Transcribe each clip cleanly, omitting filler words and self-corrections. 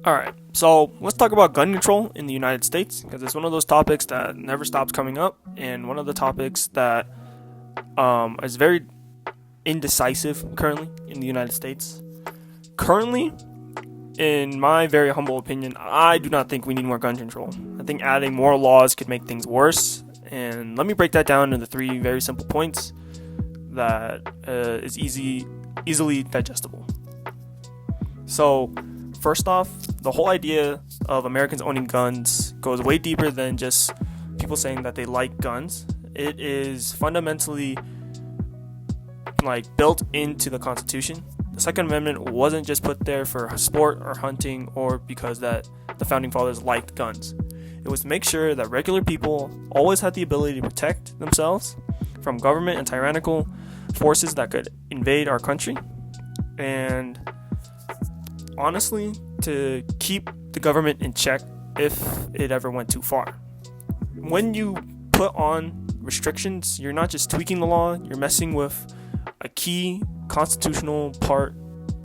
Alright, so let's talk about gun control in the United States because it's one of those topics that never stops coming up and one of the topics that is very indecisive currently in the United States. Currently, in my very humble opinion, I do not think we need more gun control. I think adding more laws could make things worse, and let me break that down into three very simple points that is easily digestible. So, first off, the whole idea of Americans owning guns goes way deeper than just people saying that they like guns. It is fundamentally built into the Constitution. The Second Amendment wasn't just put there for sport or hunting or because that the founding fathers liked guns. It was to make sure that regular people always had the ability to protect themselves from government and tyrannical forces that could invade our country, and honestly, to keep the government in check if it ever went too far. When you put on restrictions, you're not just tweaking the law, you're messing with a key constitutional part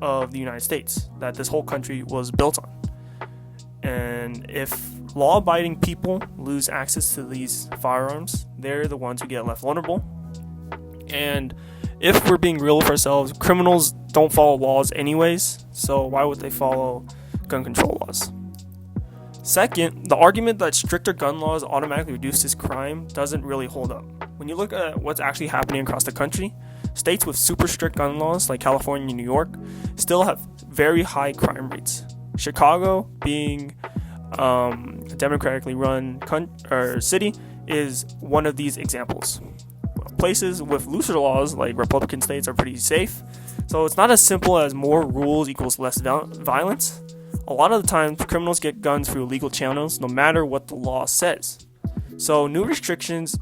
of the United States that this whole country was built on. And if law-abiding people lose access to these firearms, they're the ones who get left vulnerable. And if we're being real with ourselves, criminals don't follow laws anyways, so why would they follow gun control laws? Second, the argument that stricter gun laws automatically reduces crime doesn't really hold up. When you look at what's actually happening across the country, states with super strict gun laws like California and New York still have very high crime rates. Chicago, being a democratically run city, is one of these examples. Places with looser laws like Republican states are pretty safe, so it's not as simple as more rules equals less violence. A lot of the times, criminals get guns through illegal channels no matter what the law says. So new restrictions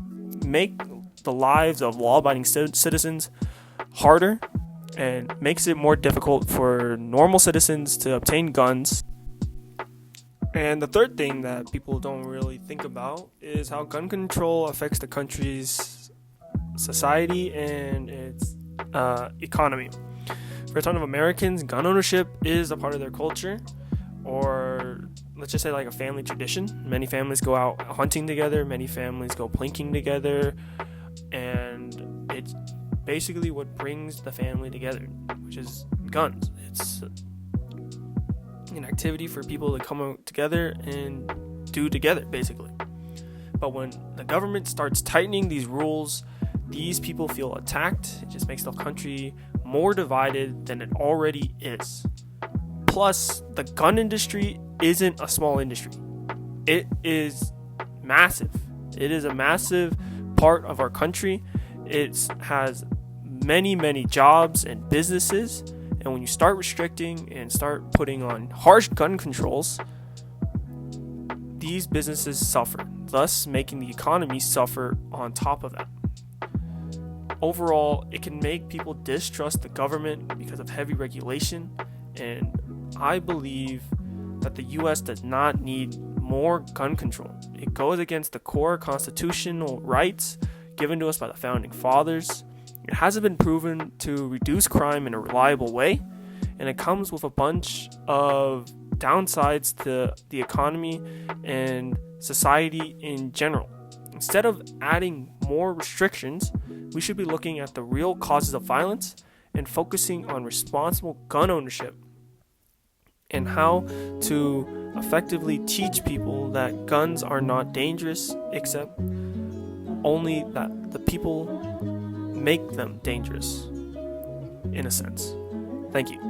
make the lives of law-abiding citizens harder and makes it more difficult for normal citizens to obtain guns. And the third thing that people don't really think about is how gun control affects the country's society and its economy. For a ton of Americans, gun ownership is a part of their culture, or let's just say like a family tradition. Many families go out hunting together, many families go plinking together, and it's basically what brings the family together, which is guns. It's an activity for people to come out together and do together, basically. But when the government starts tightening these rules, these people feel attacked. It just makes the country more divided than it already is. Plus, the gun industry isn't a small industry. It is massive. It is a massive part of our country. It has many jobs and businesses. And when you start restricting and start putting on harsh gun controls, these businesses suffer, thus making the economy suffer on top of that. Overall, it can make people distrust the government because of heavy regulation, and I believe that the US does not need more gun control. It goes against the core constitutional rights given to us by the founding fathers. It hasn't been proven to reduce crime in a reliable way, and it comes with a bunch of downsides to the economy and society in general. Instead of adding more restrictions, we should be looking at the real causes of violence and focusing on responsible gun ownership and how to effectively teach people that guns are not dangerous, except only that the people make them dangerous, in a sense. Thank you.